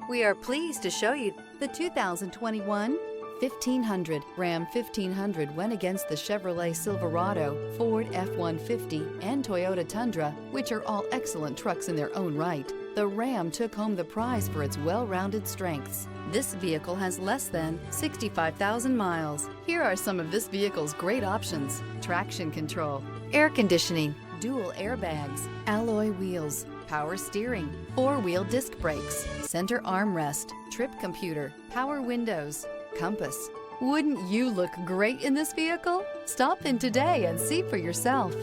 We are pleased to show you the 2021 1500. Ram 1500 went against the Chevrolet Silverado, Ford F-150, and Toyota Tundra, which are all excellent trucks in their own right. The Ram took home the prize for its well-rounded strengths. This vehicle has less than 65,000 miles. Here are some of this vehicle's great options: traction control, air conditioning, dual airbags, alloy wheels, power steering, four-wheel disc brakes, center armrest, trip computer, power windows, compass. Wouldn't you look great in this vehicle? Stop in today and see for yourself.